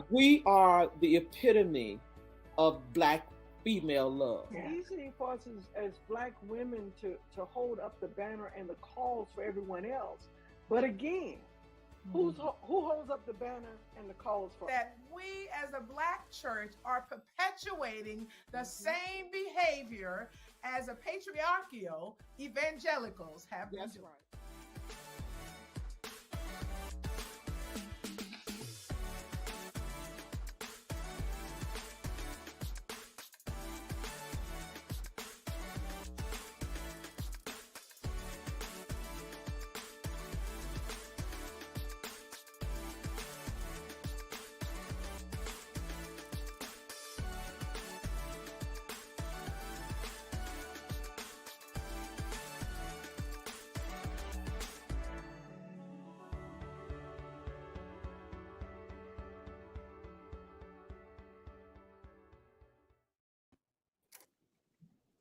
We are the epitome of Black female love. It's easy for us as Black women to hold up the banner and the calls for everyone else. But again, who holds up the banner and the calls for that we as a Black church are perpetuating the same behavior as a patriarchal evangelicals have been doing. Right.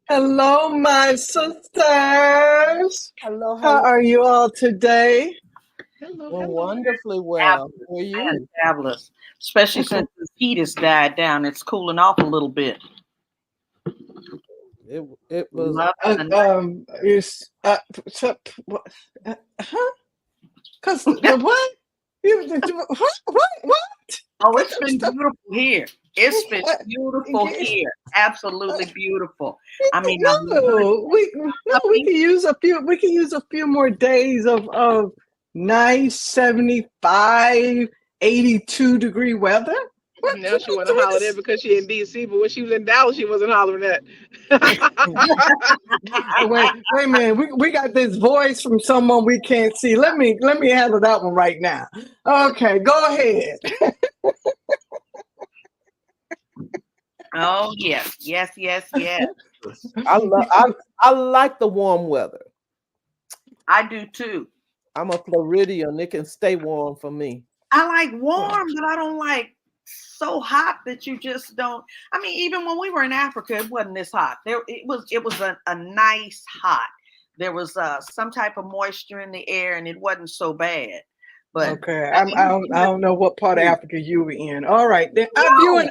Hello, my sisters. Hello, How are you all today? Well, wonderfully well. How are you? Fabulous, especially since the heat has died down. It's cooling off a little bit. It was Because the what? What? Oh, it's been beautiful here. It's been beautiful here. Absolutely beautiful. I mean, we can use a few. We can use a few more days of nice 75, 82-degree weather. Now she want to holler that because she in DC, but when she was in Dallas, she wasn't hollering that. Wait a minute. We got this voice from someone we can't see. Let me handle that one right now. Okay, go ahead. oh yes. I like the warm weather. I do too. I'm a Floridian. It can stay warm for me. I like warm, but I don't like so hot that you just don't. I mean, even when we were in Africa, it wasn't this hot. It was a nice hot. There was some type of moisture in the air, and it wasn't so bad. But okay, I don't know what part of Africa you were in. All right, then our viewing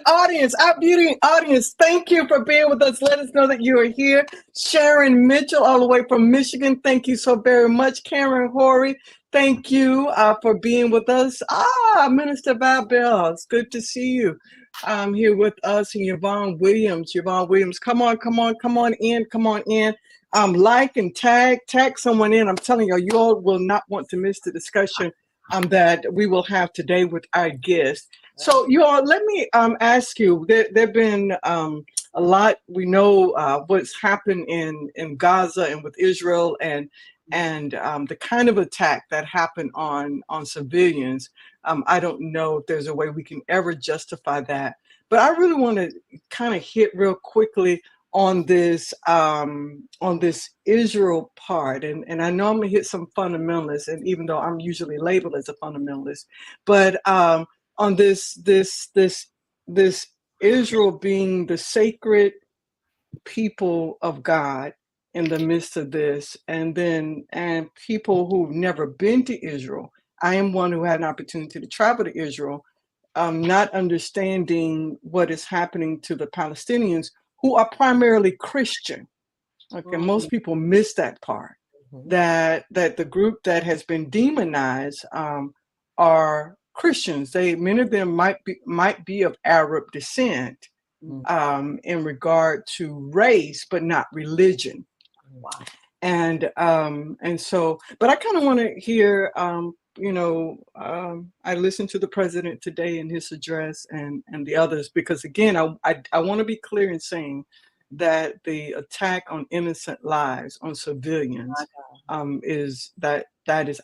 audience, thank you for being with us. Let us know that you are here. Sharon Mitchell, all the way from Michigan, thank you so very much. Karen Horry, thank you for being with us. Minister Babel, it's good to see you. Here with us, and Yvonne Williams. Come on in. Like and tag someone in. I'm telling you, you all will not want to miss the discussion that we will have today with our guest. So you all, let me ask you, there've been a lot, we know what's happened in Gaza and with Israel and the kind of attack that happened on civilians. I don't know if there's a way we can ever justify that, but I really want to kind of hit real quickly on this Israel part, and I know I'm gonna hit some fundamentalists, and even though I'm usually labeled as a fundamentalist, but on this Israel being the sacred people of God in the midst of this, and people who've never been to Israel. I am one who had an opportunity to travel to Israel, not understanding what is happening to the Palestinians, who are primarily Christian. Okay, most people miss that part. That the group that has been demonized are Christians. Many of them might be of Arab descent in regard to race, but not religion. Wow. And so, but I kind of want to hear. I listened to the president today in his address and the others, because again, I want to be clear in saying that the attack on innocent lives, on civilians, is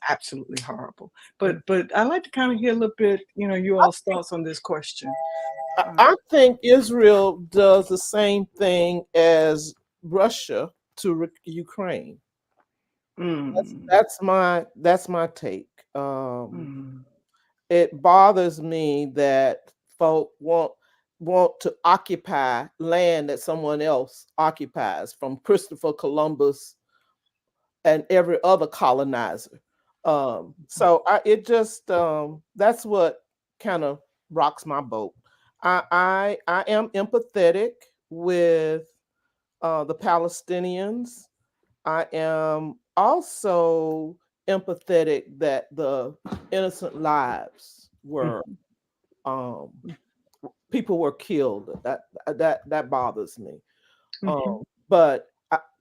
absolutely horrible. But I'd like to kind of hear a little bit, you all's thoughts on this question. I think Israel does the same thing as Russia to Ukraine. That's my take. It bothers me that folk want to occupy land that someone else occupies, from Christopher Columbus and every other colonizer. So it just that's what kind of rocks my boat. I am empathetic with the Palestinians. I am also empathetic that the innocent lives were um, people were killed. That bothers me. But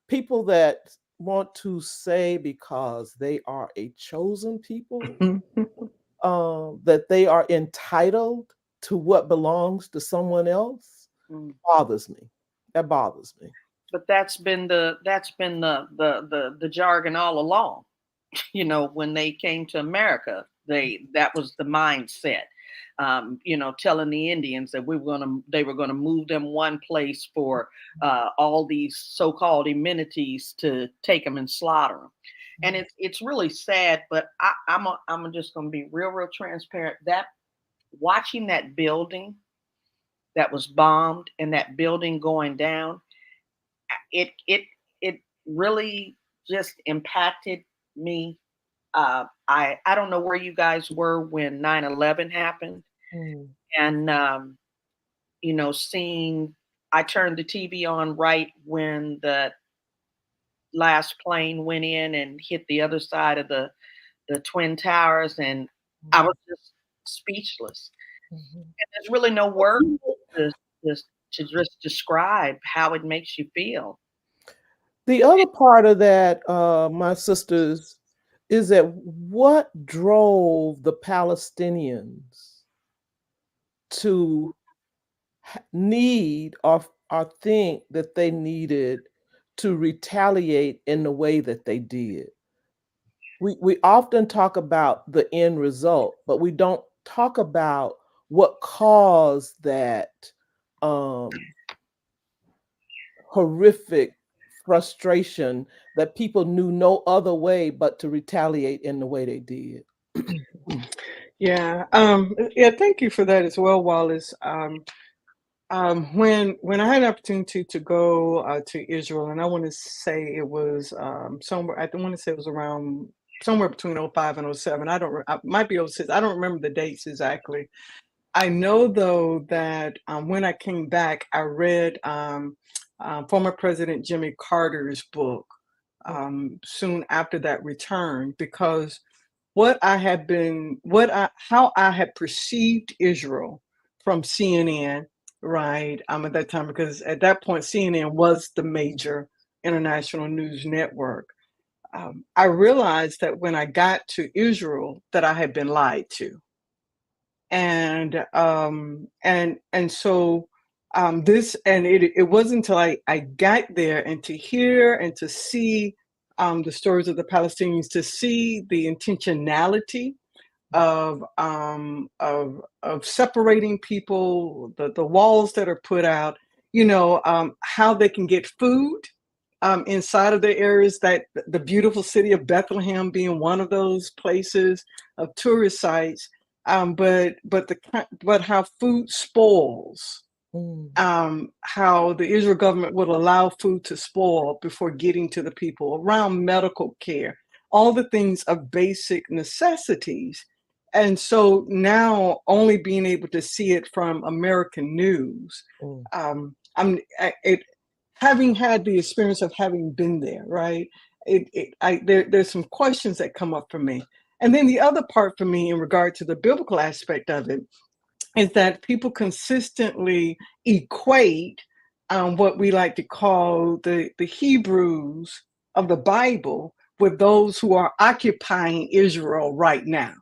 people that want to say because they are a chosen people that they are entitled to what belongs to someone else bothers me. That bothers me. But that's been the jargon all along. You know, when they came to America, that was the mindset. You know, telling the Indians that they were gonna move them one place for all these so-called amenities to take them and slaughter them. And it's really sad, but I'm just gonna be real transparent. That watching that building that was bombed and that building going down, it really just impacted me. I don't know where you guys were when 9/11 happened, and you know, I turned the TV on right when the last plane went in and hit the other side of the Twin Towers, and I was just speechless. And there's really no word to just describe how it makes you feel. The other part of that, my sisters, is that what drove the Palestinians to need or think that they needed to retaliate in the way that they did. We often talk about the end result, but we don't talk about what caused that horrific frustration that people knew no other way but to retaliate in the way they did. Yeah. Thank you for that as well, Wallace. When I had an opportunity to go to Israel, and I want to say it was somewhere, I want to say it was around somewhere between 05 and 07. I might be 06. I don't remember the dates exactly. I know though that when I came back, I read former President Jimmy Carter's book soon after that return, because how I had perceived Israel from CNN, right? At that time, because at that point CNN was the major international news network. I realized that when I got to Israel, that I had been lied to, and so it wasn't until I got there and to hear and to see the stories of the Palestinians, to see the intentionality of separating people, the walls that are put out, how they can get food inside of the areas, that the beautiful city of Bethlehem being one of those places of tourist sites, but how food spoils. How the Israel government would allow food to spoil before getting to the people, around medical care, all the things of basic necessities. And so now, only being able to see it from American news, having had the experience of having been there, right? There's some questions that come up for me. And then the other part for me in regard to the biblical aspect of it is that people consistently equate what we like to call the Hebrews of the Bible with those who are occupying Israel right now.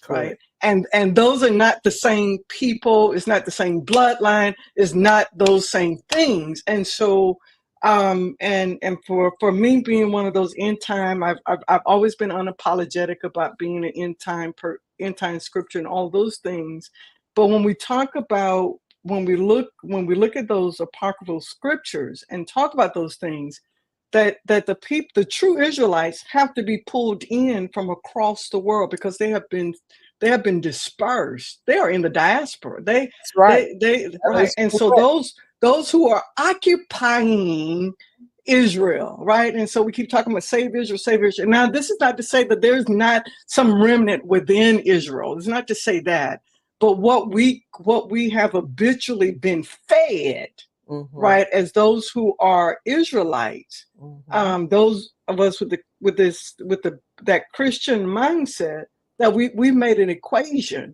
Right. And those are not the same people. It's not the same bloodline. It's not those same things. And so, and for me being one of those end time, I've always been unapologetic about being an end time scripture and all those things. But when we talk about, when we look at those apocryphal scriptures and talk about those things, that the true Israelites have to be pulled in from across the world, because they have been dispersed. They are in the diaspora. That's right. Right. And so those who are occupying Israel, right? And so we keep talking about save Israel, save Israel. Now, this is not to say that there's not some remnant within Israel. It's not to say that. but what we have habitually been fed, right, as those who are Israelites, those of us with that Christian mindset, that we made an equation,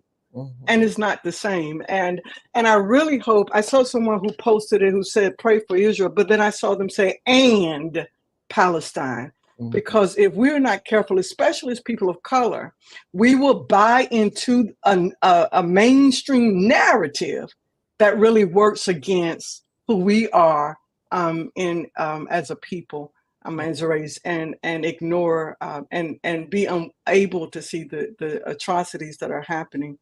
and it's not the same. And I really hope, I saw someone who posted it who said pray for Israel, but then I saw them say and Palestine. Because if we're not careful, especially as people of color, we will buy into a mainstream narrative that really works against who we are as a people, as a race, and ignore and be unable to see the atrocities that are happening,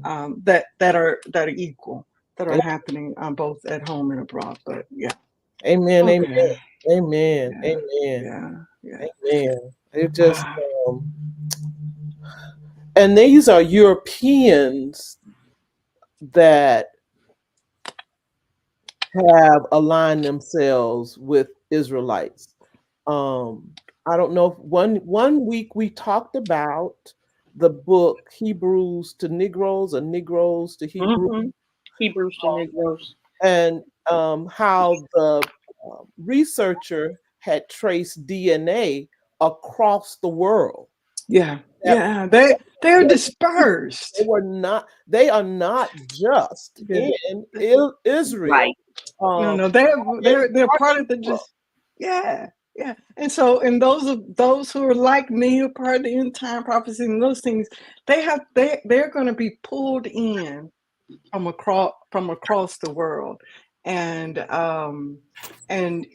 that are equal, that are happening both at home and abroad. But yeah. Amen. Okay. Amen. Yeah. Amen. Yeah. Amen. It just and these are Europeans that have aligned themselves with Israelites. I don't know if one week we talked about the book Hebrews to Negroes or Negroes to Hebrews, Hebrews to Negroes, and how the researcher had traced DNA across the world. Yeah. That Yeah. They're dispersed. they are not just Yeah. in Israel. right? No, they're part of the just yeah. And so, and those who are like me, who are part of the end time prophecy and those things, they're going to be pulled in from across the world. And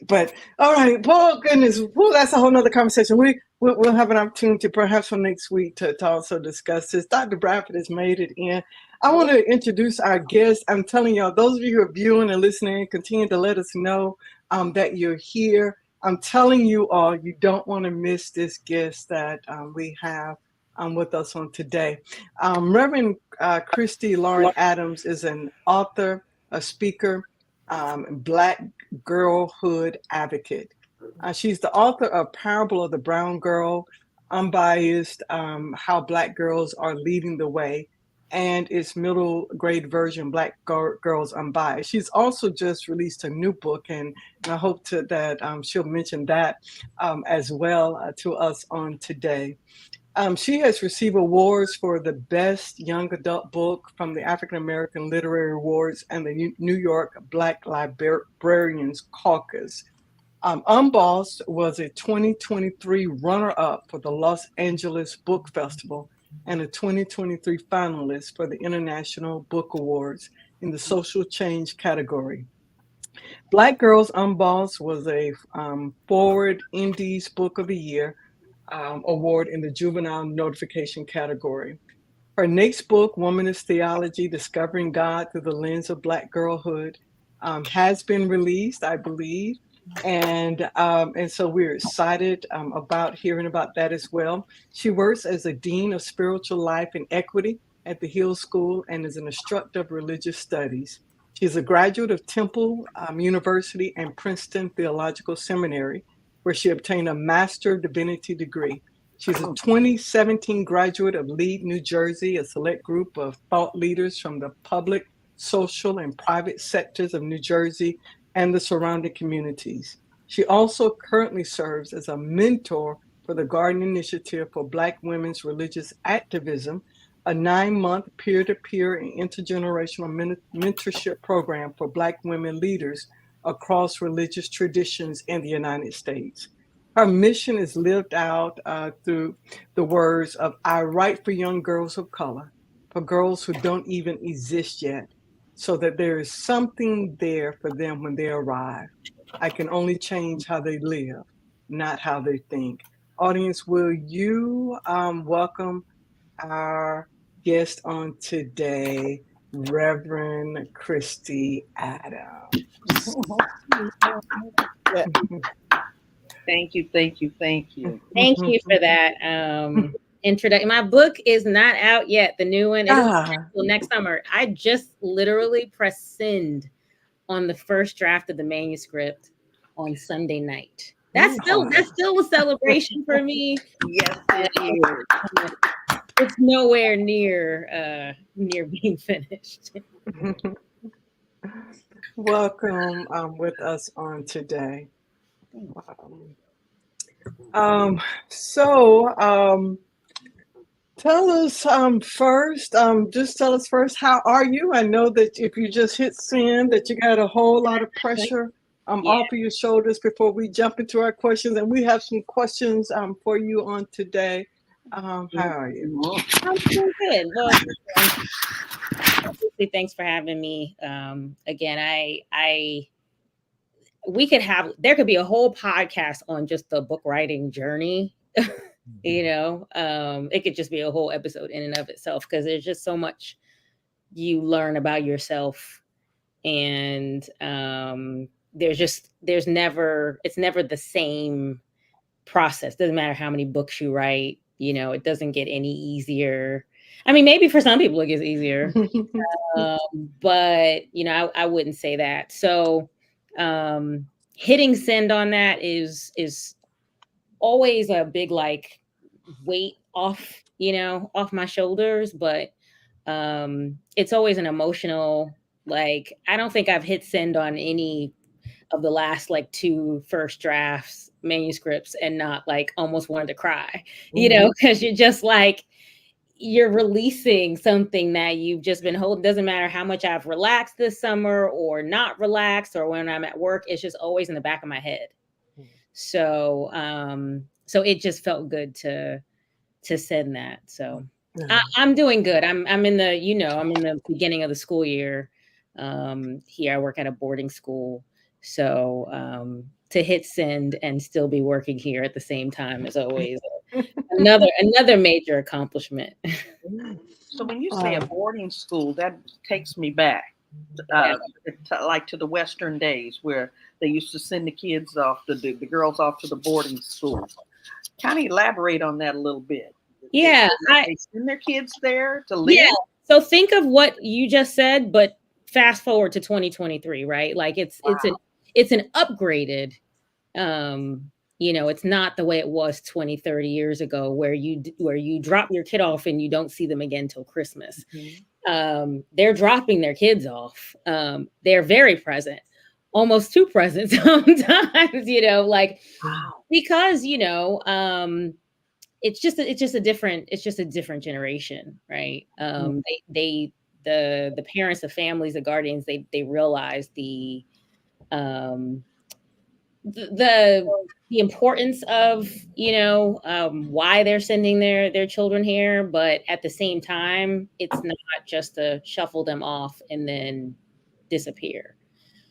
but all right, well, goodness, well, that's a whole nother conversation. We'll have an opportunity perhaps for next week to also discuss this. Dr. Bradford has made it in. I want to introduce our guest. I'm telling y'all, those of you who are viewing and listening, continue to let us know that you're here. I'm telling you all, you don't want to miss this guest that we have with us on today. Reverend Khristi Lauren Adams is an author, a speaker, Black girlhood advocate. She's the author of Parable of the Brown Girl, Unbiased, How Black Girls Are Leading the Way, and its middle grade version, Black Girls Unbiased. She's also just released a new book, and I hope that she'll mention that as well to us on today. She has received awards for the Best Young Adult Book from the African American Literary Awards and the New York Black Librarians Caucus. Unbossed was a 2023 runner-up for the Los Angeles Book Festival and a 2023 finalist for the International Book Awards in the Social Change category. Black Girls Unbossed was a Forward Indies Book of the Year award in the Juvenile Notification category. Her next book, Womanist Theology, Discovering God Through the Lens of Black Girlhood, has been released, I believe. And so we're excited about hearing about that as well. She works as a Dean of Spiritual Life and Equity at the Hill School and is an instructor of religious studies. She's a graduate of Temple University and Princeton Theological Seminary, where she obtained a Master of Divinity degree. She's a 2017 graduate of LEAD New Jersey, a select group of thought leaders from the public, social, and private sectors of New Jersey and the surrounding communities. She also currently serves as a mentor for the Garden Initiative for Black Women's Religious Activism, a 9-month peer-to-peer and intergenerational mentorship program for Black women leaders across religious traditions in the United States. Her mission is lived out through the words of, I write for young girls of color, for girls who don't even exist yet, so that there is something there for them when they arrive. I can only change how they live, not how they think. Audience, will you welcome our guest on today, Reverend Khristi Adams? Thank you. Thank you for that introduction. My book is not out yet. The new one isn't until next summer. I just literally pressed send on the first draft of the manuscript on Sunday night. That's still a celebration for me. Yes, it is. it's nowhere near being finished. Welcome with us on today. So tell us first, just tell us first, how are you? I know that if you just hit send, that you got a whole lot of pressure off of your shoulders before we jump into our questions. And we have some questions for you on today. How are you? I'm doing good. Well, obviously, thanks for having me. Again, there could be a whole podcast on just the book writing journey. It could just be a whole episode in and of itself, because there's just so much you learn about yourself, and it's never the same process. Doesn't matter how many books you write, it doesn't get any easier. I mean, maybe for some people it gets easier, but I wouldn't say that. So hitting send on that is always a big weight off my shoulders, but it's always an emotional, I don't think I've hit send on any of the last 2 first drafts manuscripts and not almost wanted to cry, because you're just you're releasing something that you've just been holding. Doesn't matter how much I've relaxed this summer or not relaxed, or when I'm at work, it's just always in the back of my head. So it just felt good to send that. So I'm doing good. I'm in the beginning of the school year. Here I work at a boarding school. So to hit send and still be working here at the same time is always another major accomplishment. So when you say a boarding school, that takes me back to the Western days where they used to send the kids off, the girls off to the boarding school. Kind of elaborate on that a little bit. Yeah. They send their kids there to live? Yeah. So think of what you just said, but fast forward to 2023, right? It's an upgraded, it's not the way it was 20, 30 years ago where you drop your kid off and you don't see them again till Christmas. Mm-hmm. They're dropping their kids off. They're very present, almost too present sometimes, because, it's just a different generation, right? The parents, the families, the guardians, they realize the importance of why they're sending their children here, but at the same time, it's not just to shuffle them off and then disappear.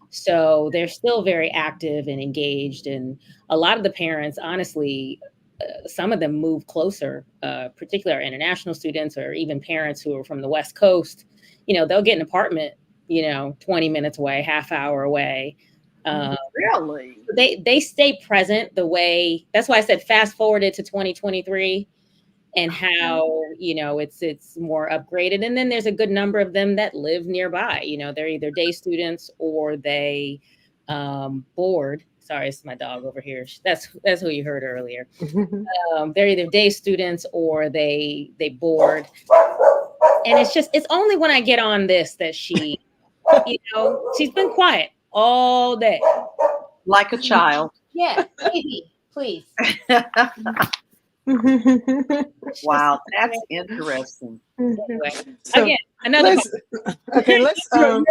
So they're still very active and engaged, and a lot of the parents, honestly, some of them move closer, particularly our international students or even parents who are from the West Coast. They'll get an apartment, 20 minutes away, half hour away. Really? They stay present the way. That's why I said fast forwarded to 2023, and how it's more upgraded. And then there's a good number of them that live nearby. They're either day students or they board. Sorry, it's my dog over here. That's who you heard earlier. They're either day students or they board. And it's only when I get on this that she, she's been quiet all day. Like a child. Yeah, baby, please. Wow, that's interesting. Anyway, So again, another. let's kind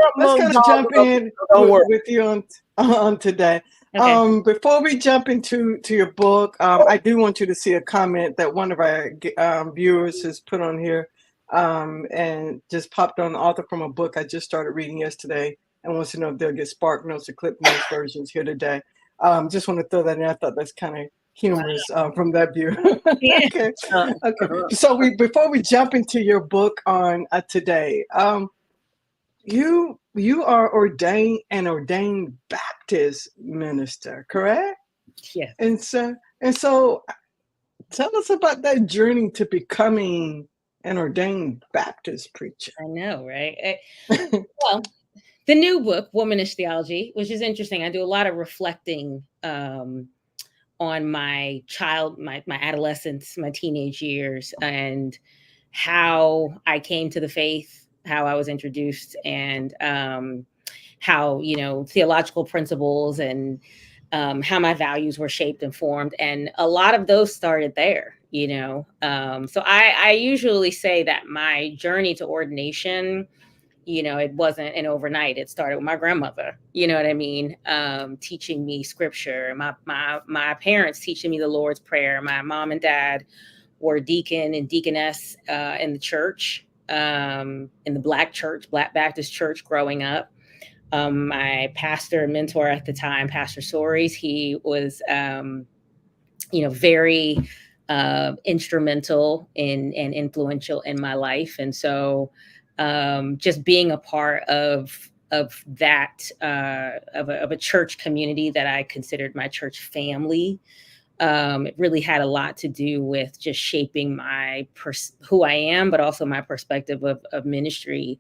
of jump in with you on today. Okay. Before we jump into your book, I do want you to see a comment that one of our viewers has put on here, and just popped on, the author from a book I just started reading yesterday, and wants to know if they'll get Spark Notes or Clip Notes versions here today. Just want to throw that in. I thought that's kind of humorous from that view. Okay. So before we jump into your book on today, you are ordained Baptist minister, correct? Yes. And so tell us about that journey to becoming an ordained Baptist preacher. I know, right? Well, the new book, Womanish Theology, which is interesting. I do a lot of reflecting on my adolescence, my teenage years, and how I came to the faith, how I was introduced, and how, theological principles and how my values were shaped and formed. And a lot of those started there, So I usually say that my journey to ordination, it wasn't an overnight. It started with my grandmother, you know what I mean? Teaching me scripture, my parents teaching me the Lord's Prayer. My mom and dad were deacon and deaconess in the church, in the Black Baptist church growing up. My pastor and mentor at the time, Pastor Soares, he was, very instrumental and influential in my life. And so just being a part of that, of a church community that I considered my church family, it really had a lot to do with just shaping who I am, but also my perspective of ministry.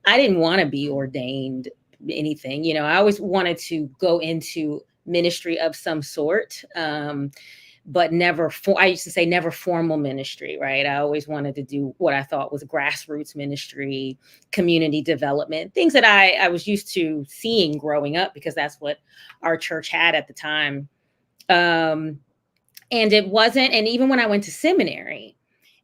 I didn't want to be ordained anything, I always wanted to go into ministry of some sort. But I used to say never formal ministry, right? I always wanted to do what I thought was grassroots ministry, community development, things that I was used to seeing growing up, because that's what our church had at the time. And it wasn't, and even when I went to seminary,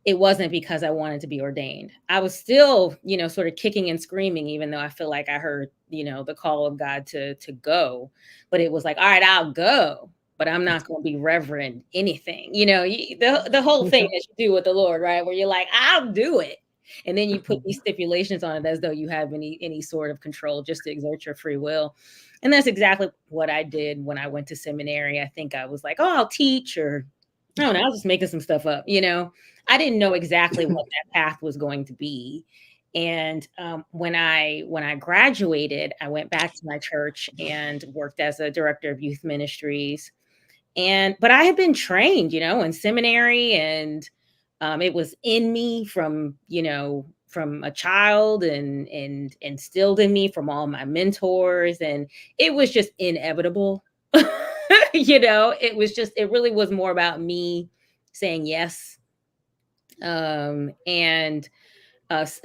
it wasn't because I wanted to be ordained. I was still, sort of kicking and screaming, even though I feel like I heard, the call of God to go. But it was like, all right, I'll go, but I'm not going to be reverend anything. The whole thing that you do with the Lord, right? Where you're like, I'll do it. And then you put these stipulations on it as though you have any sort of control, just to exert your free will. And that's exactly what I did when I went to seminary. I think I was like, oh, I'll teach, or I don't know, I was just making some stuff up, I didn't know exactly what that path was going to be. And when I graduated, I went back to my church and worked as a director of youth ministries. But I had been trained, in seminary, and it was in me from a child, and instilled in me from all my mentors, and it was just inevitable. It really was more about me saying yes. And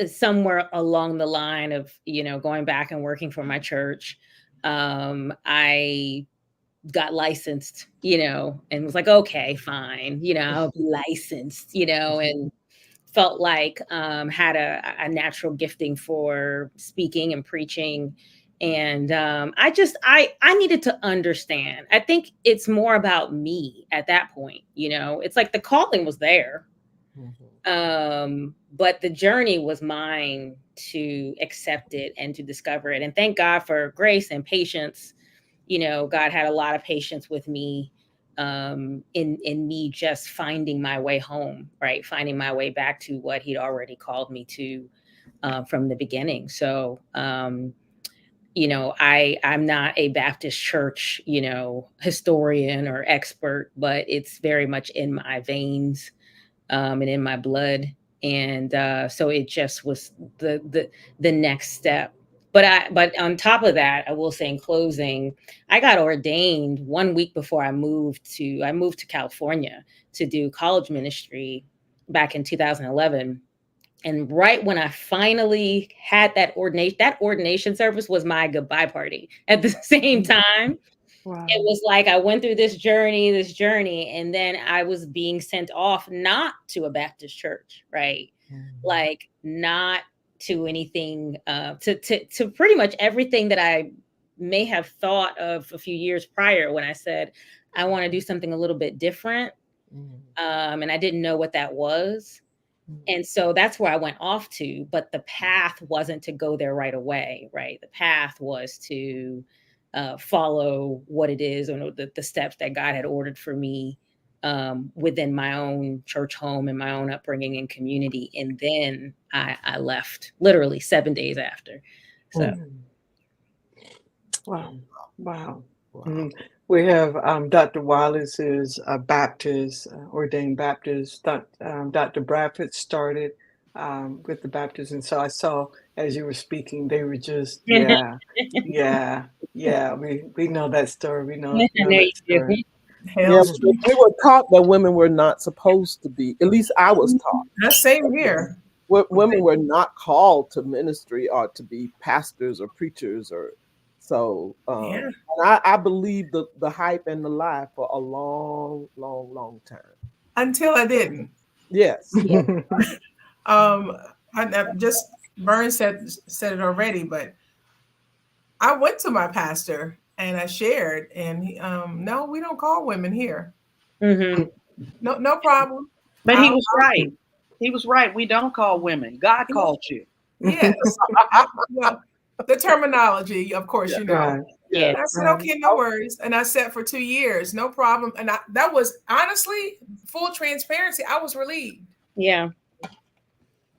somewhere along the line of, going back and working for my church, I got licensed, and was like, okay, fine, I'll be licensed, and felt like had a natural gifting for speaking and preaching. And I needed to understand. I think it's more about me at that point, it's like the calling was there. But the journey was mine to accept it and to discover it. And thank God for grace and patience. God had a lot of patience with me, in me just finding my way home, right? Finding my way back to what he'd already called me to from the beginning. So, I'm not a Baptist church, historian or expert, but it's very much in my veins, and in my blood. And so it just was the next step. But on top of that, I will say in closing, I got ordained 1 week before I moved to California to do college ministry back in 2011. And right when I finally had that ordination service was my goodbye party at the same time. Wow. It was like I went through this journey, and then I was being sent off, not to a Baptist church, right? Like not to anything, to pretty much everything that I may have thought of a few years prior when I said, I want to do something a little bit different. And I didn't know what that was. And so that's where I went off to, but the path wasn't to go there right away, right? The path was to follow what it is, or the steps that God had ordered for me within my own church home and my own upbringing and community. And then I left literally 7 days after. So. Wow. Mm-hmm. We have Dr. Wallace is a Baptist, ordained Baptist. Dr. Bradford started with the Baptist. And so I saw, as you were speaking, they were just, yeah. We know that story. We know that story. Yeah, Hell's we were taught that women were not supposed to be. At least I was taught. That's same here. Women were not called to ministry or to be pastors or preachers or so. Yeah. And I believed the hype and the lie for a long, long, long time. Until I didn't. Yes. I just Vern said it already, but I went to my pastor and I shared, and he, no, we don't call women here. Mm-hmm. No problem. But he was right. He was right. We don't call women. God called you. Yes. Well, the terminology, of course, you know. Right. Yeah. I said, okay, no worries. And I sat for 2 years, no problem. And that was honestly, full transparency, I was relieved. Yeah.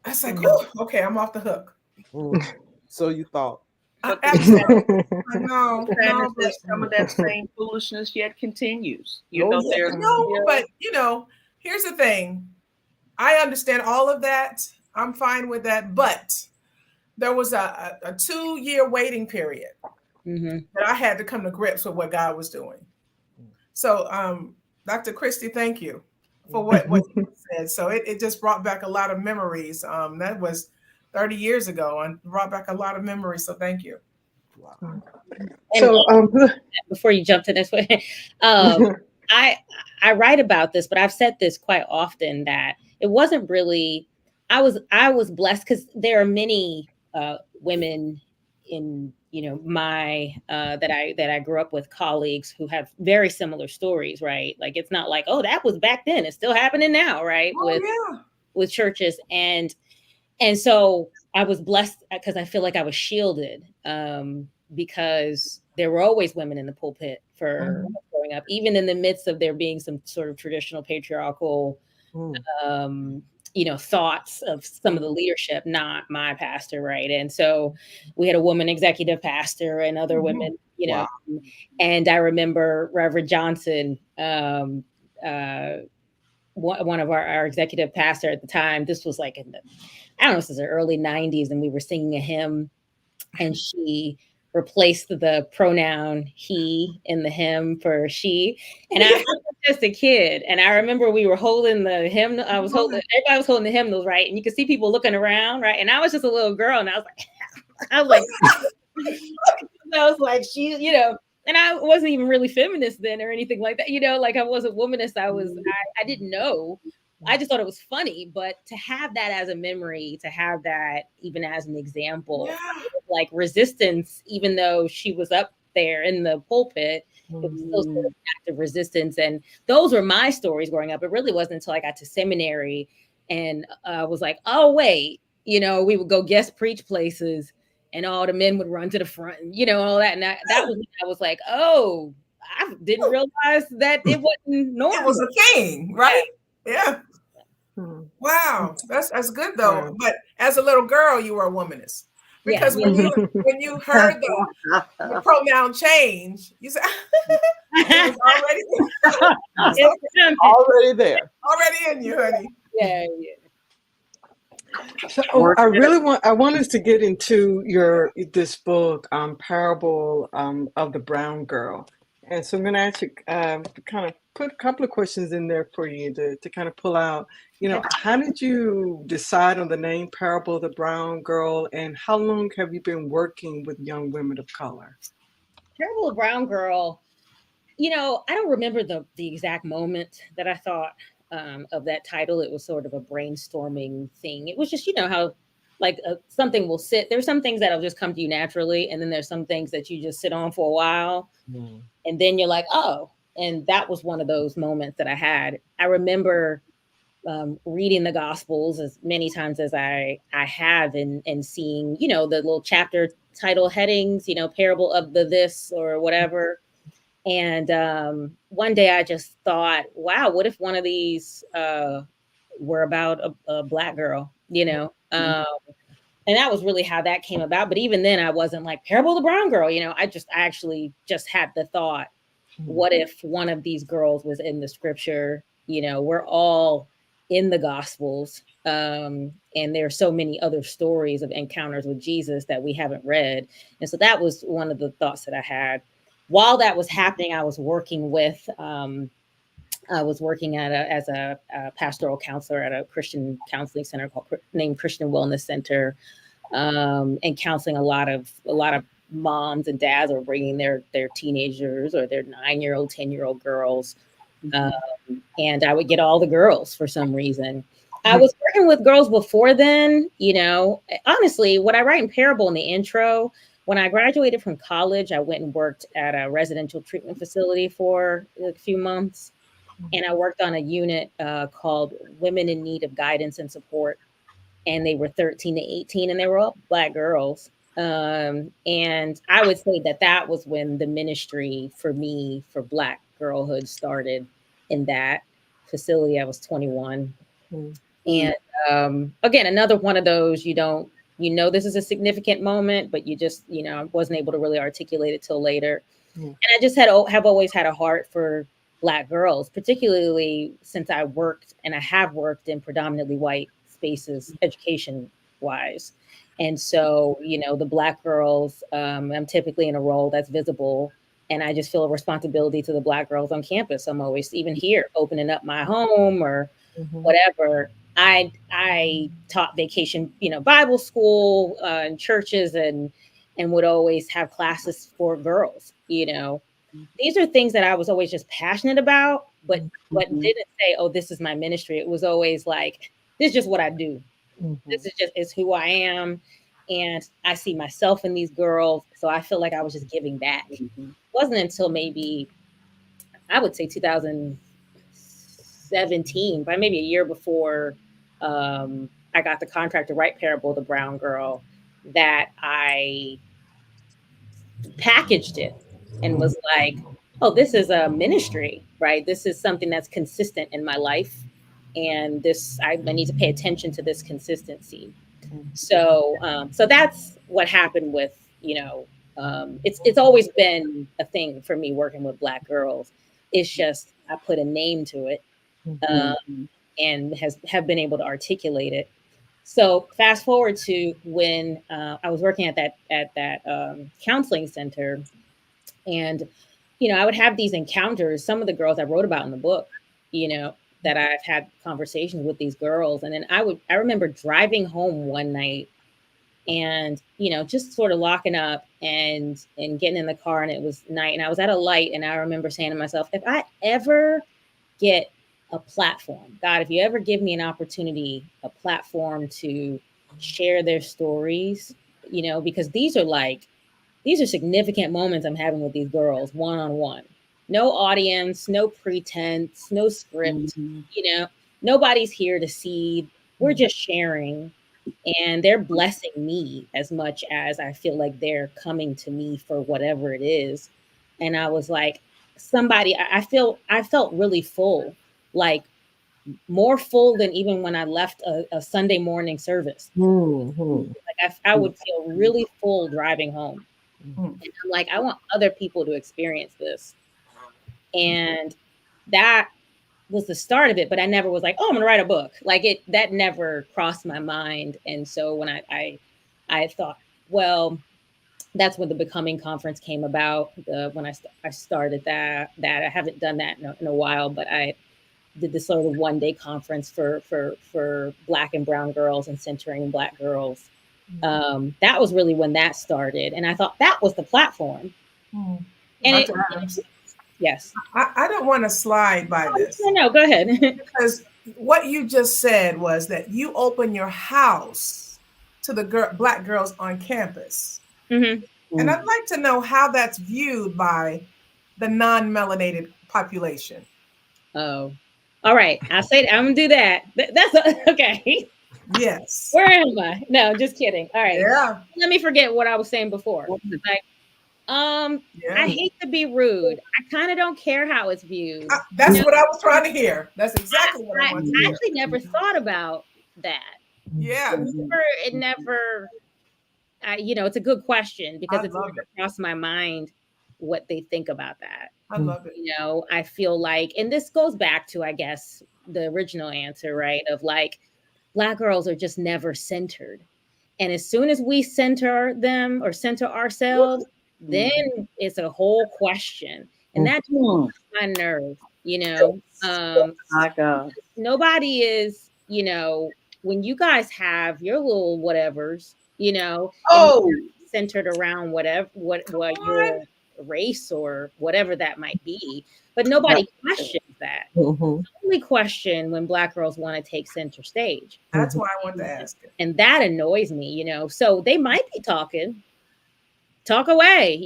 I was like, oh, okay, I'm off the hook. So you thought. Absolutely. No, some of that same foolishness yet continues. You Oh, know, yeah. there's no, but here's the thing. I understand all of that. I'm fine with that. But there was a 2-year waiting period that I had to come to grips with what God was doing. So, Dr. Khristi, thank you for what you said. So it just brought back a lot of memories. That was 30 years ago and brought back a lot of memories. So thank you. Wow. So before you jump to this way, I write about this, but I've said this quite often that it wasn't really. I was blessed because there are many women in my that I grew up with, colleagues who have very similar stories, right? Like it's not like, oh, that was back then, it's still happening now, right? With churches, and so I was blessed because I feel like I was shielded because there were always women in the pulpit for growing up, even in the midst of there being some sort of traditional patriarchal thoughts of some of the leadership, not my pastor, right? And so we had a woman executive pastor and other women, Wow. and I remember Reverend Johnson, one of our executive pastor at the time. This was like in the, I don't know, this was the early 90s, and we were singing a hymn, and she replaced the pronoun he in the hymn for she. And I was just a kid. And I remember we were holding the hymn. Everybody was holding the hymnals, right? And you could see people looking around, right? And I was just a little girl, and I was like, she, and I wasn't even really feminist then or anything like that, like I wasn't womanist. I didn't know. I just thought it was funny, but to have that as a memory, to have that even as an example, like resistance, even though she was up there in the pulpit, it was still sort of active resistance. And those were my stories growing up. It really wasn't until I got to seminary and was like, oh, wait, we would go guest preach places and all the men would run to the front and, all that. And that was when I was like, oh, I didn't realize that it wasn't normal. It was a thing, right? Yeah. Wow, that's good though. Wow. But as a little girl, you were a womanist because when you heard the pronoun change, you said it was already there, already in you, honey. Yeah. So I want us to get into this book, Parable of the Brown Girl. And so I'm going to ask you kind of put a couple of questions in there for you to kind of pull out, how did you decide on the name Parable of the Brown Girl, and how long have you been working with young women of color? Parable of the Brown Girl, I don't remember the exact moment that I thought of that title. It was sort of a brainstorming thing. It was just, how like something will sit. There's some things that'll just come to you naturally. And then there's some things that you just sit on for a while. And then you're like, oh, and that was one of those moments that I had. I remember reading the Gospels as many times as I have and seeing, the little chapter title headings, parable of the this or whatever. And one day I just thought, wow, what if one of these were about a Black girl, and that was really how that came about. But even then I wasn't like Parable of the Brown Girl, I actually just had the thought, what if one of these girls was in the scripture? We're all in the Gospels. And there are so many other stories of encounters with Jesus that we haven't read. And so that was one of the thoughts that I had. while that was happening, I was working with, I was working as a pastoral counselor at a Christian counseling center named Christian Wellness Center, and counseling a lot of moms and dads are bringing their teenagers or their 9-year-old, 10-year-old girls. And I would get all the girls for some reason. I was working with girls before then, honestly, what I write in Parable in the intro, when I graduated from college, I went and worked at a residential treatment facility for a few months. And I worked on a unit called Women in Need of Guidance and Support. And they were 13 to 18, and they were all Black girls. And I would say that was when the ministry for me for Black girlhood started in that facility. I was 21. And again, another one of those, this is a significant moment, but you just, wasn't able to really articulate it till later. And I just have always had a heart for Black girls, particularly since I worked and I have worked in predominantly white spaces, education wise. And so, the Black girls, I'm typically in a role that's visible, and I just feel a responsibility to the Black girls on campus. I'm always, even here, opening up my home or whatever. I taught vacation, Bible school in churches, and would always have classes for girls. These are things that I was always just passionate about, but didn't say, oh, this is my ministry. It was always like, this is just what I do. This is it's who I am. And I see myself in these girls. So I feel like I was just giving back. It wasn't until maybe, I would say 2017, but maybe a year before I got the contract to write Parable, the Brown Girl, that I packaged it and was like, oh, this is a ministry, right? This is something that's consistent in my life. And I need to pay attention to this consistency. So that's what happened with, it's always been a thing for me working with Black girls. It's just, I put a name to it, and have been able to articulate it. So fast forward to when I was working at that counseling center, and I would have these encounters. Some of the girls I wrote about in the book, that I've had conversations with these girls, and then I remember driving home one night, and just sort of locking up and getting in the car, and it was night, and I was at a light, and I remember saying to myself, if I ever get a platform, God, if you ever give me an opportunity, a platform to share their stories, because these are significant moments I'm having with these girls one-on-one. No audience, no pretense, no script, nobody's here to see. We're just sharing, and they're blessing me as much as I feel like they're coming to me for whatever it is. And I was like, I felt really full, like more full than even when I left a Sunday morning service. Like I would feel really full driving home. And I'm like, I want other people to experience this. And that was the start of it, but I never was like, oh, I'm gonna write a book. Like that never crossed my mind. And so when I thought, well, that's when the Becoming Conference came about. When I started that I haven't done that in a while, but I did this sort of one-day conference for Black and brown girls and centering Black girls. That was really when that started, and I thought that was the platform. And yes, I don't want to slide by this. No, go ahead. Because what you just said was that you open your house to the Black girls on campus. And I'd like to know how that's viewed by the non-melanated population. Oh, all right. I'll say that. I'm gonna do that. That's okay. Yes. Where am I? No, just kidding. All right. Yeah. Let me forget what I was saying before. Like, I hate to be rude. I kind of don't care how it's viewed. That's what I was trying to hear. That's exactly what I wanted to hear. I actually never thought about that. Yeah. It never. It's a good question because it's never crossed my mind what they think about that. I love it. I feel like, and this goes back to, I guess, the original answer, right? Of like, Black girls are just never centered. And as soon as we center them or center ourselves, then it's a whole question, and that just my nerve, My God. nobody is, when you guys have your little whatevers, and it's centered around what your race or whatever that might be, but nobody questions that. Only question when Black girls want to take center stage. That's why I want to ask it. And that annoys me, so they might be talk away,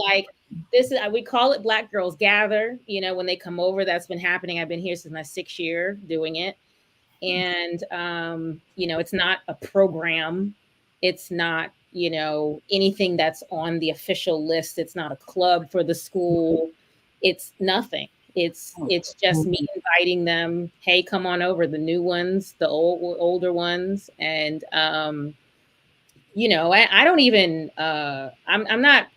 like this is, we call it Black Girls Gather, when they come over. That's been happening. I've been here since my 6th year doing it. And, it's not a program. It's not, anything that's on the official list. It's not a club for the school. It's nothing. It's just me inviting them. Hey, come on over. The new ones, the older ones. And, I don't even, I'm not,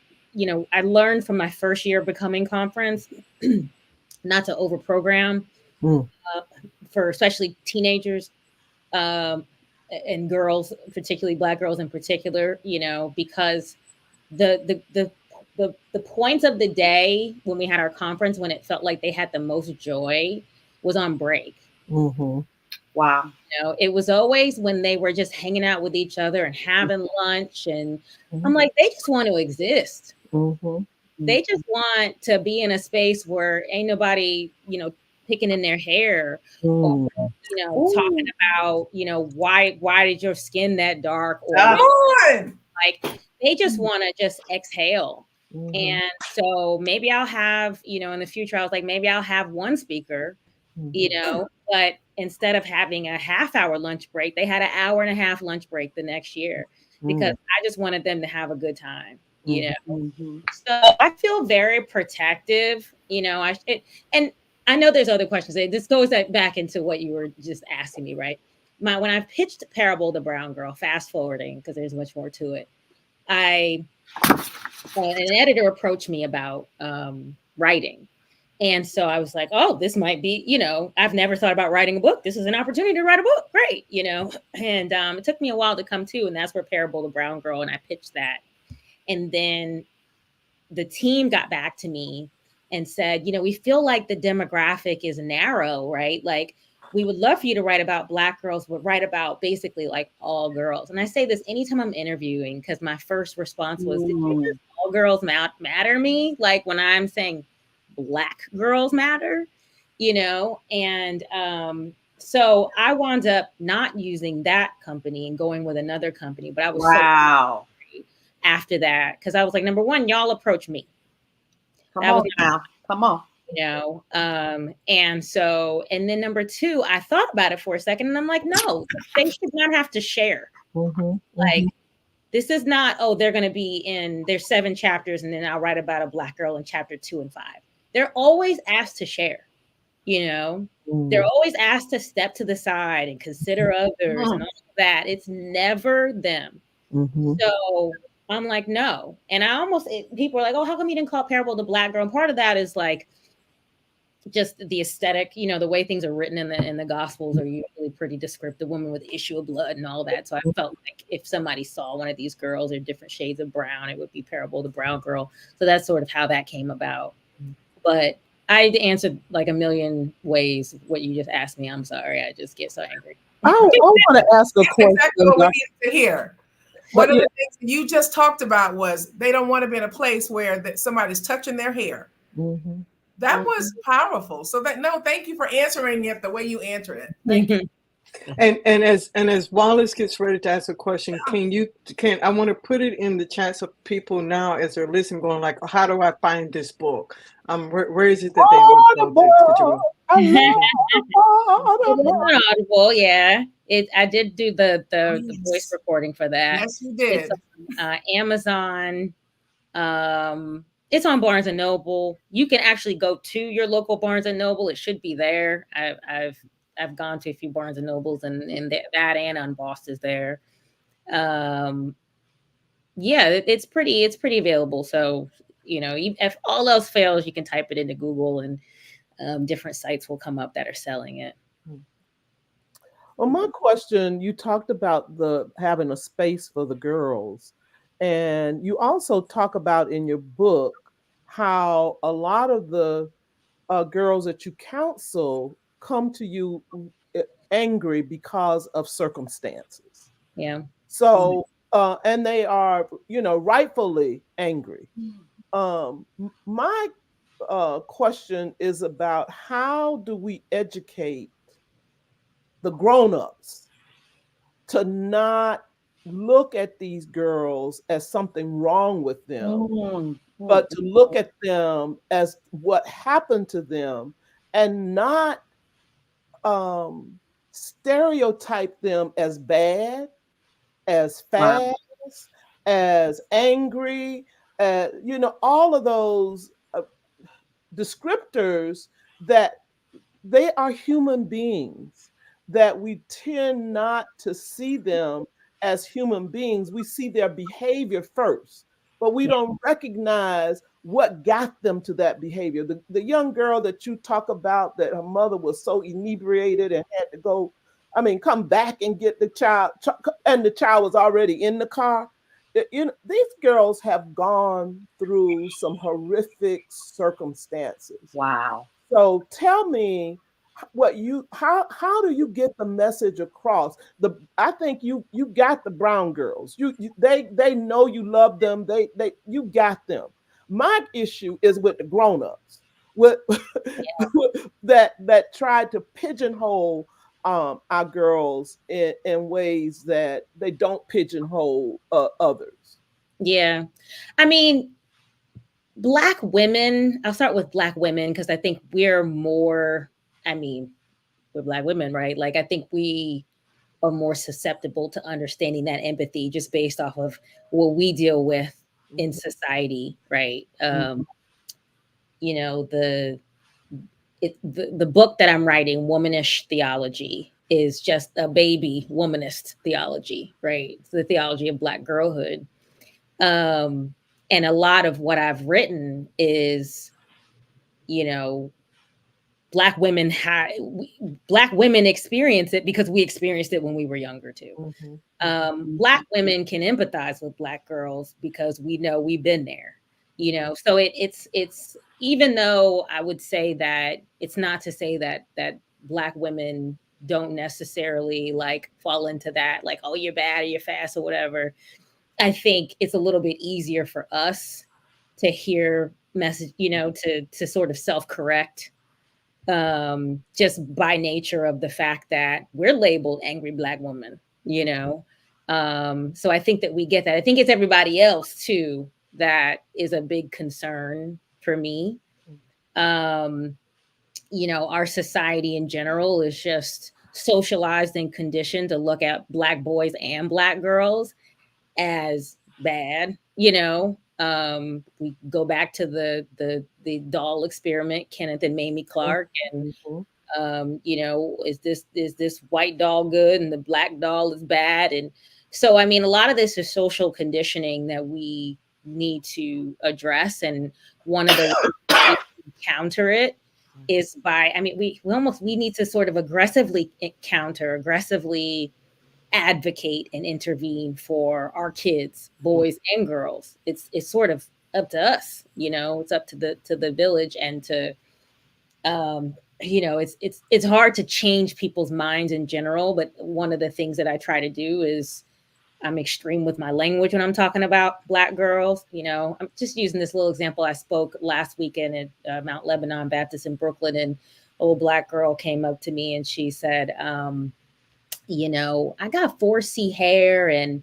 I learned from my first year of Becoming conference not to over program for especially teenagers and girls, particularly Black girls in particular, because the points of the day when we had our conference, when it felt like they had the most joy, was on break. Wow. It was always when they were just hanging out with each other and having lunch. And I'm like, they just want to exist. They just want to be in a space where ain't nobody, picking in their hair or, talking about, why did your skin that dark? Or like, they just want to just exhale. And so maybe I'll have, in the future, I was like, maybe I'll have one speaker, but instead of having a half-hour lunch break, they had an 1.5-hour lunch break the next year because I just wanted them to have a good time, So I feel very protective, and I know there's other questions. This goes back into what you were just asking me, right? When I pitched Parable of the Brown Girl, fast forwarding, because there's much more to it, an editor approached me about writing. And so I was like, oh, this might be, I've never thought about writing a book. This is an opportunity to write a book. Great. And it took me a while to come to, and that's where Parable of the Brown Girl, and I pitched that. And then the team got back to me and said, we feel like the demographic is narrow, right? Like, we would love for you to write about Black girls, but write about basically like all girls. And I say this anytime I'm interviewing, because my first response was, did you just all girls matter me? Like, when I'm saying Black girls matter, and so I wound up not using that company and going with another company. But I was so after that, because I was like, number one, y'all approach me. Come on. And so, and then number two, I thought about it for a second, and I'm like, no, they should not have to share. Like, this is not, they're going to be in, there's 7 chapters, and then I'll write about a Black girl in chapter 2 and 5. They're always asked to share, they're always asked to step to the side and consider others and all that. It's never them. So I'm like, no. And people are like, oh, how come you didn't call Parable the Black Girl? And part of that is like, just the aesthetic, the way things are written in the Gospels are usually pretty descriptive, woman with issue of blood and all that. So I felt like if somebody saw one of these girls or different shades of brown, it would be Parable of the Brown Girl. So that's sort of how that came about. But I answered like a million ways what you just asked me. I'm sorry. I just get so angry. I want to ask a question. Exactly what we need to hear. One of the things you just talked about was they don't want to be in a place where somebody's touching their hair. That was powerful. So thank you for answering it the way you answered it. Thank you. And as Wallace gets ready to ask a question, I want to put it in the chat so people now as they're listening going like, how do I find this book? Where is it that they would go to? Audible, yeah. I did do the voice recording for that. Yes, you did. It's on Amazon. It's on Barnes and Noble. You can actually go to your local Barnes and Noble. It should be there. I've gone to a few Barnes and Nobles, and that and Unbossed is there. It's pretty available. So if all else fails, you can type it into Google, and different sites will come up that are selling it. Well, my question, you talked about having a space for the girls. And you also talk about in your book how a lot of the girls that you counsel come to you angry because of circumstances. Yeah. So, and they are, rightfully angry. My question is about how do we educate the grown-ups to not look at these girls as something wrong with them, but to look at them as what happened to them and not stereotype them as bad, as Wow. fast, as angry, all of those descriptors that they are human beings, that we tend not to see them as human beings. We see their behavior first, but we don't recognize what got them to that behavior. The young girl that you talk about, that her mother was so inebriated and had to go, come back and get the child, and the child was already in the car. These girls have gone through some horrific circumstances. Wow. So tell me how do you get the message across? I think you got the brown girls. They know you love them. They you got them. My issue is with the grown-ups with that tried to pigeonhole our girls in ways that they don't pigeonhole others. Yeah. I mean, Black women, I'll start with Black women because I think we're more, we're Black women, right? Like, I think we are more susceptible to understanding that empathy just based off of what we deal with in society, right? You know, the book that I'm writing, Womanish Theology, is just a baby womanist theology, right? It's the theology of Black girlhood. And a lot of what I've written is, Black women Black women experience it because we experienced it when we were younger too. Black women can empathize with Black girls because we know we've been there. So it's even though I would say that it's not to say that Black women don't necessarily like fall into that, like, oh, you're bad or you're fast or whatever. I think it's a little bit easier for us to hear message, to sort of self-correct, just by nature of the fact that we're labeled angry Black women, So I think that we get that. I think it's everybody else too that is a big concern for me. Our society in general is just socialized and conditioned to look at Black boys and Black girls as bad. We go back to the doll experiment, Kenneth and Mamie Clark, and is this white doll good and the Black doll is bad? And so, a lot of this is social conditioning that we need to address, and one of the ways to counter it is by, we need to sort of aggressively advocate and intervene for our kids, boys and girls. It's sort of up to us, it's up to the village, and to it's hard to change people's minds in general, but one of the things that I try to do is I'm extreme with my language when I'm talking about Black girls. I'm just using this little example. I spoke last weekend at Mount Lebanon Baptist in Brooklyn, and an old Black girl came up to me and she said, I got 4C hair, and,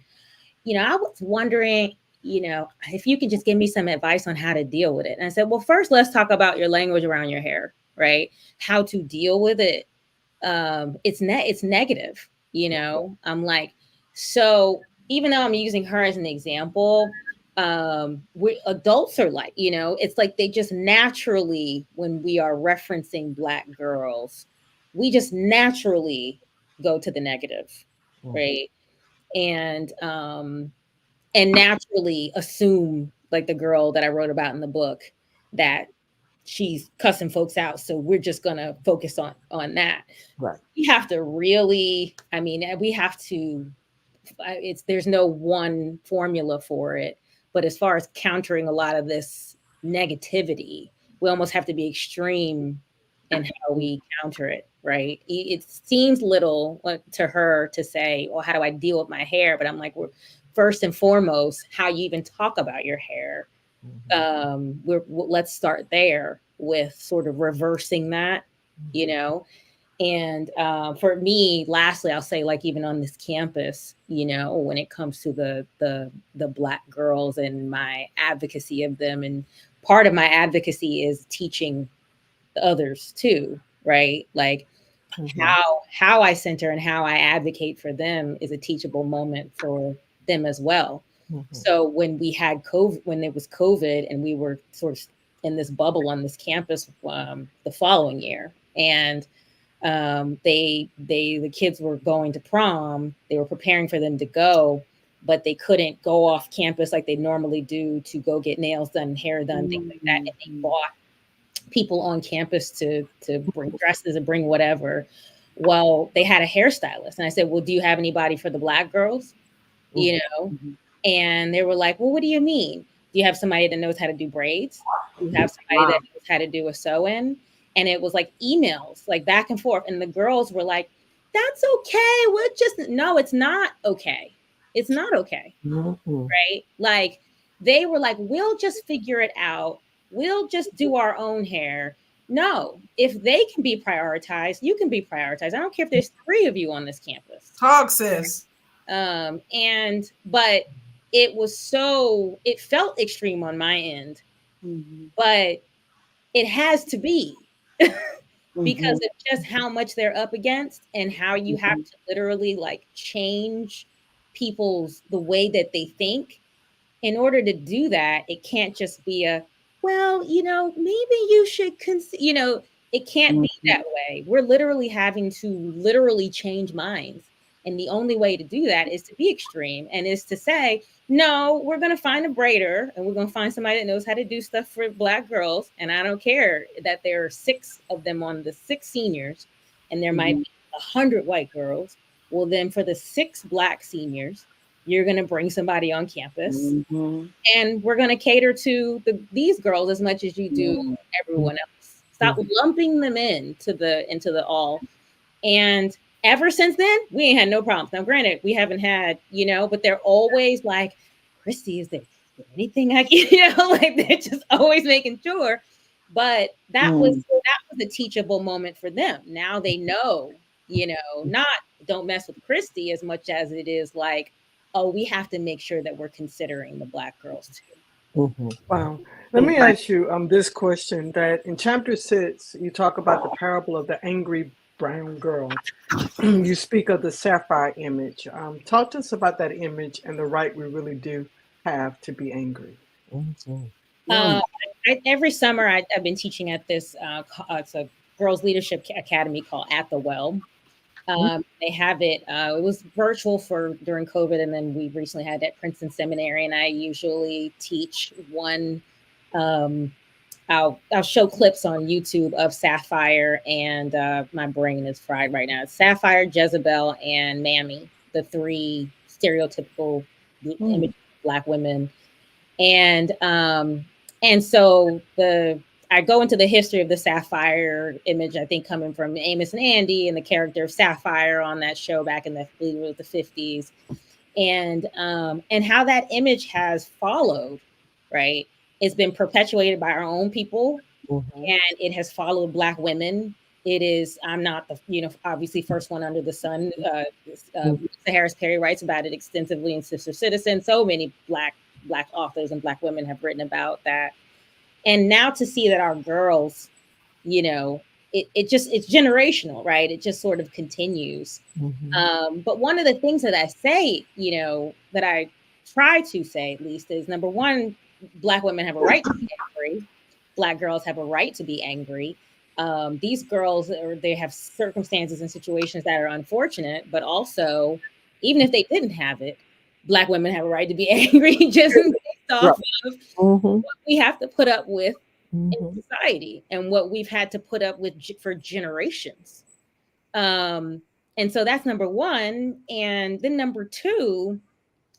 I was wondering, if you could just give me some advice on how to deal with it. And I said, well, first, let's talk about your language around your hair, right? How to deal with it. It's negative, I'm like, so even though I'm using her as an example, we adults are like, it's like they just naturally, when we are referencing Black girls, we just naturally go to the negative, right? And naturally assume, like the girl that I wrote about in the book, that she's cussing folks out, so we're just gonna focus on that. Right. We have to really, we have to there's no one formula for it. But as far as countering a lot of this negativity, we almost have to be extreme in how we counter it, right? It seems little to her to say, well, how do I deal with my hair? But I'm like, first and foremost, how you even talk about your hair. Let's start there with sort of reversing that, you know. And for me, lastly, I'll say, like, even on this campus, you know, when it comes to the Black girls and my advocacy of them, and part of my advocacy is teaching the others too, right? Like how I center and how I advocate for them is a teachable moment for them as well. So when we had COVID, when it was COVID, and we were sort of in this bubble on this campus the following year, and the kids were going to prom, they were preparing for them to go, but they couldn't go off campus like they normally do to go get nails done, hair done, things like that. And they bought people on campus to bring dresses and bring whatever. Well, they had a hairstylist, and I said, well, do you have anybody for the Black girls? You know? And they were like, well, what do you mean? Do you have somebody that knows how to do braids? Do you have somebody that knows how to do a sew-in? And it was like emails, like back and forth. And the girls were like, that's okay. No, it's not okay. It's not okay. Right? Like, they were like, we'll just figure it out. We'll just do our own hair. No, if they can be prioritized, you can be prioritized. I don't care if there's 3 of you on this campus. Talk, sis. But it felt extreme on my end, but it has to be because of just how much they're up against and how you have to literally like change the way that they think. In order to do that, it can't just be well, you know, maybe you should consider, it can't be that way. We're literally having to literally change minds. And the only way to do that is to be extreme, and is to say, no, we're going to find a braider, and we're going to find somebody that knows how to do stuff for Black girls. And I don't care that there are 6 of them on the 6 seniors, and there might be 100 white girls. Well, then for the 6 Black seniors, you're going to bring somebody on campus, and we're going to cater to these girls as much as you do everyone else. Stop lumping them into the all. And ever since then, we ain't had no problems. Now, granted, we haven't had, but they're always like, Khristi, is there anything I can, like they're just always making sure. But that was a teachable moment for them. Now they know, not don't mess with Khristi as much as it is like, oh, we have to make sure that we're considering the Black girls too. Wow. Let me ask you this question, that in chapter 6, you talk about the parable of the angry brown girl. You speak of the sapphire image. Talk to us about that image and the right we really do have to be angry. Every summer, I've been teaching at this, it's a girls leadership academy called At the Well. They have it. It was virtual during COVID, and then we recently had it at Princeton Seminary. And I usually teach one. I'll show clips on YouTube of Sapphire, and my brain is fried right now. It's Sapphire, Jezebel, and Mammy, the 3 stereotypical image of Black women. And so I go into the history of the Sapphire image, I think coming from Amos and Andy and the character of Sapphire on that show back in the 50s, and how that image has followed, right? It's been perpetuated by our own people, and it has followed Black women. It is, I'm not the, obviously first one under the sun. Harris Perry writes about it extensively in Sister Citizen. So many Black authors and Black women have written about that. And now to see that our girls, it's generational, right? It just sort of continues. But one of the things that I say, that I try to say at least is, number one, Black women have a right to be angry. Black girls have a right to be angry. These girls, they have circumstances and situations that are unfortunate, but also, even if they didn't have it, Black women have a right to be angry just based off of what we have to put up with in society and what we've had to put up with for generations. And so that's number one. And then number two,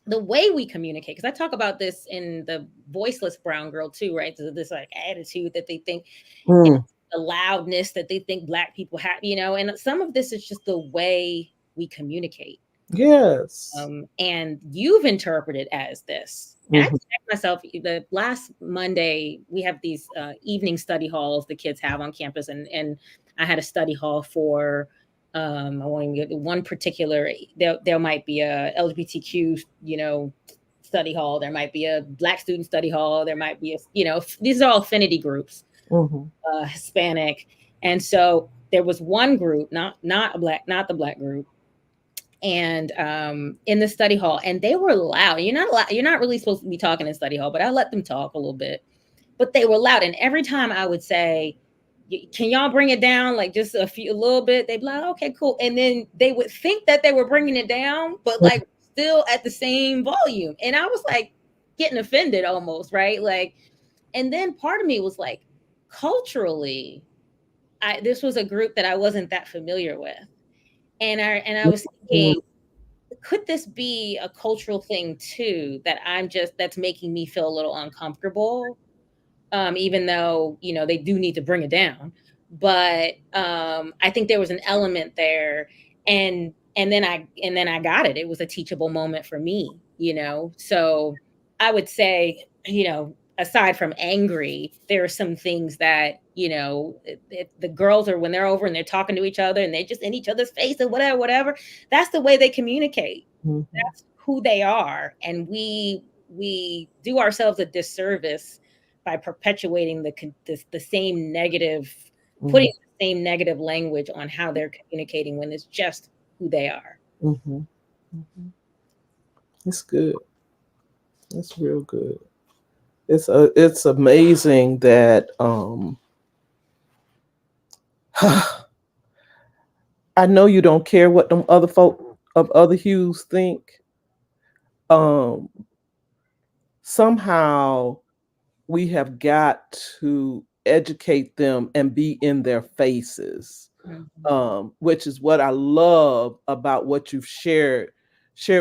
the way we communicate, because I talk about this in the Voiceless Brown Girl too, right? So this like attitude that they think, the loudness that they think Black people have, and some of this is just the way we communicate. Yes. And you've interpreted as this. I checked myself. The last Monday, we have these evening study halls the kids have on campus, and I had a study hall for I won't even get one particular. There might be a LGBTQ, study hall. There might be a Black student study hall. There might be these are all affinity groups, Hispanic, and so there was one group, not the Black group. And in the study hall, and they were loud. You're not really supposed to be talking in study hall, but I let them talk a little bit. But they were loud, and every time I would say, "Can y'all bring it down?" Like just a little bit, they'd be like, "Okay, cool." And then they would think that they were bringing it down, but like still at the same volume. And I was like getting offended almost, right? Like, and then part of me was like, culturally, this was a group that I wasn't that familiar with. And I was thinking, could this be a cultural thing too, that's making me feel a little uncomfortable? Even though, they do need to bring it down. But I think there was an element there. And then I got it. It was a teachable moment for me, So I would say, aside from angry, there are some things that, the girls are, when they're over and they're talking to each other and they're just in each other's face and whatever, that's the way they communicate. That's who they are. And we do ourselves a disservice by perpetuating the same negative, putting the same negative language on how they're communicating when it's just who they are. It's good. It's real good. It's amazing that I know you don't care what them other folk of other hues think. Somehow we have got to educate them and be in their faces, which is what I love about what you've shared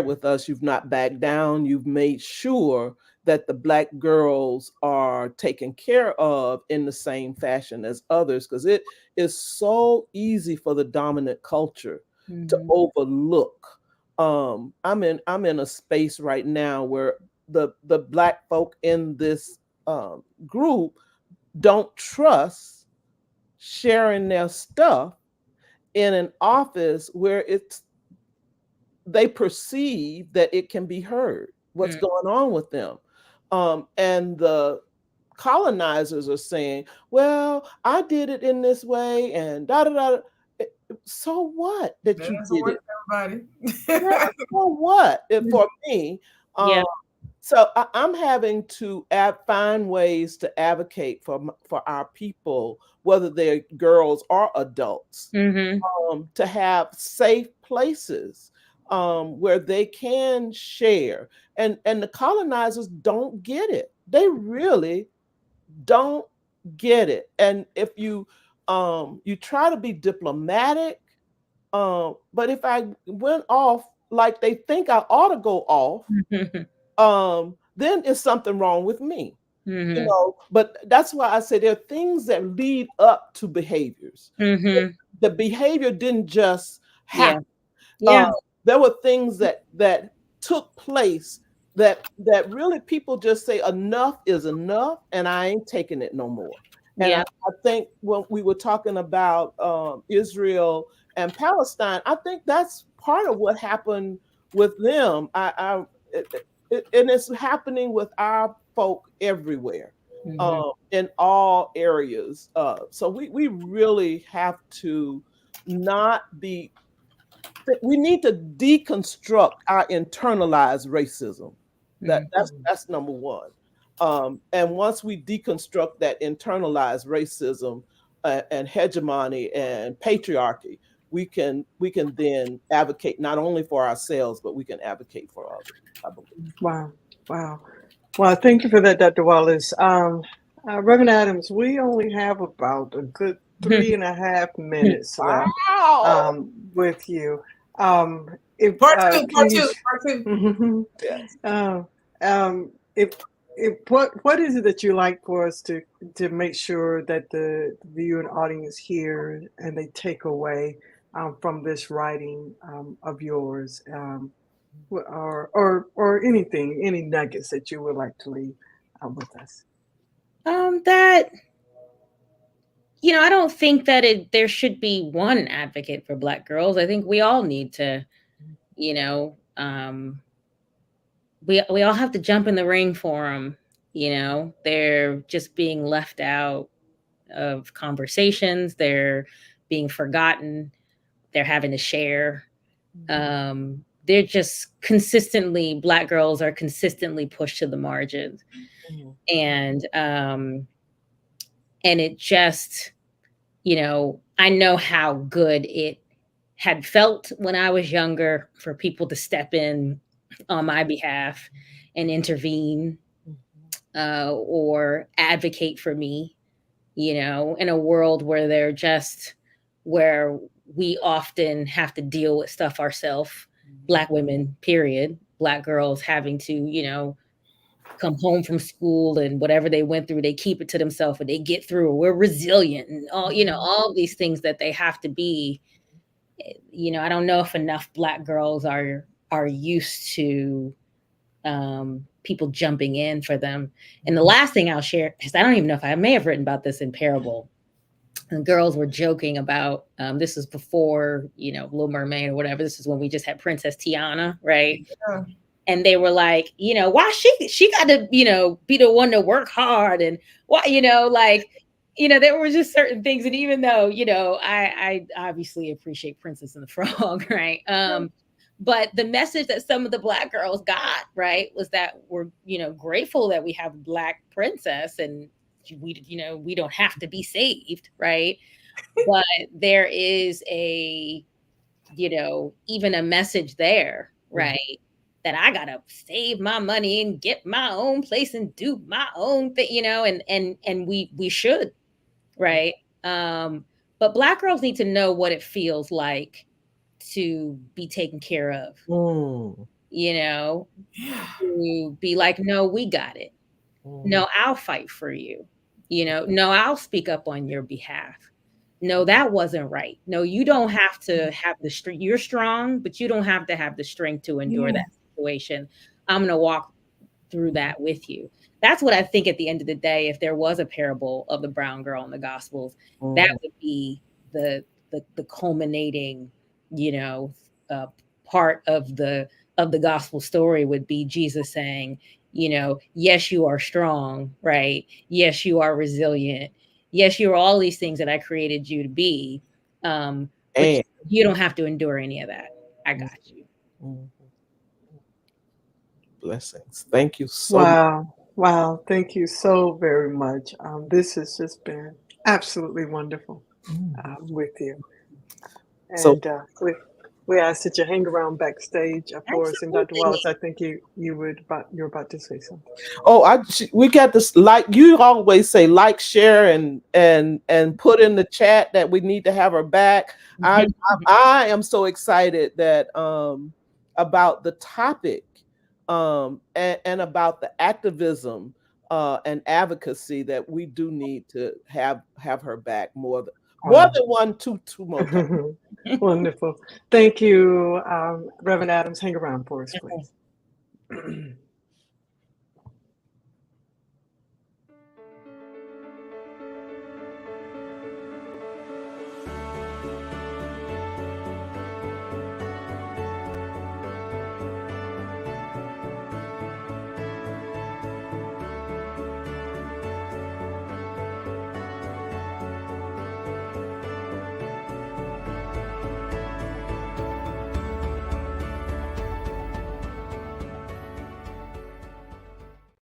with us. You've not backed down. You've made sure that the Black girls are taken care of in the same fashion as others, because it is so easy for the dominant culture to overlook. I'm in a space right now where the Black folk in this group don't trust sharing their stuff in an office where they perceive that it can be heard what's going on with them. And the colonizers are saying, well, I did it in this way and da da da. So what that you did it? Everybody. Yeah, so what? For me, so I'm having to find ways to advocate for our people, whether they're girls or adults, to have safe places where they can share. And the colonizers don't get it. They really don't get it. And if you try to be diplomatic, but if I went off like they think I ought to go off, then it's something wrong with me. But that's why I say there are things that lead up to behaviors. The behavior didn't just happen. There were things that took place that really people just say enough is enough, and I ain't taking it no more. And I think when we were talking about Israel and Palestine, I think that's part of what happened with them. And it's happening with our folk everywhere, in all areas. So we really have to not be. We need to deconstruct our internalized racism. That's number one. And once we deconstruct that internalized racism and hegemony and patriarchy, we can then advocate not only for ourselves, but we can advocate for others, I believe. Wow. Well, thank you for that, Dr. Wallace. Reverend Adams, we only have about a good 3.5 minutes left. with you. If Part two, can part you, two, part two. Yes. if what is it that you like for us to make sure that the viewing audience hears and they take away from this writing of yours, or anything, any nuggets that you would like to leave with us? That, I don't think that there should be one advocate for Black girls. I think we all need to, you know, we all have to jump in the ring for them. They're just being left out of conversations. They're being forgotten. They're having to share. They're just consistently, Black girls are consistently pushed to the margins. And it just, I know how good it had felt when I was younger for people to step in on my behalf and intervene, or advocate for me, in a world where we often have to deal with stuff ourselves. Black women, period. Black girls having to, come home from school, and whatever they went through, they keep it to themselves and they get through. We're resilient and all these things that they have to be. I don't know if enough Black girls are used to people jumping in for them. And the last thing I'll share is, I don't even know if I may have written about this in Parable. And girls were joking about, this is before, Little Mermaid or whatever. This is when we just had Princess Tiana, right? Yeah. And they were like, why she got to, be the one to work hard, and why, there were just certain things. And even though, I obviously appreciate Princess and the Frog, right? But the message that some of the Black girls got, right, was that we're, grateful that we have a Black princess, and we don't have to be saved, right? But there is even a message there, right? That I gotta save my money and get my own place and do my own thing, and we should, right? But Black girls need to know what it feels like to be taken care of. To be like, no, we got it. No, I'll fight for you. No, I'll speak up on your behalf. No, that wasn't right. No, you don't have to have the strength. You're strong, but you don't have to have the strength to endure that situation. I'm going to walk through that with you. That's what I think at the end of the day, if there was a parable of the brown girl in the Gospels, that would be the culminating, part of the gospel story would be Jesus saying, yes, you are strong, right? Yes, you are resilient. Yes, you're all these things that I created you to be. But you don't have to endure any of that. I got you. Blessings. Thank you so much. Wow. Thank you so very much. This has just been absolutely wonderful with you. And we ask that you hang around backstage for us. And Dr. Wallace, I think you're about to say something. Oh, we got this, like you always say, like, share, and put in the chat that we need to have her back. I am so excited that about the topic, and about the activism and advocacy that we do need to have her back more than one, two more times. Wonderful. Thank you, Reverend Adams. Hang around for us, please.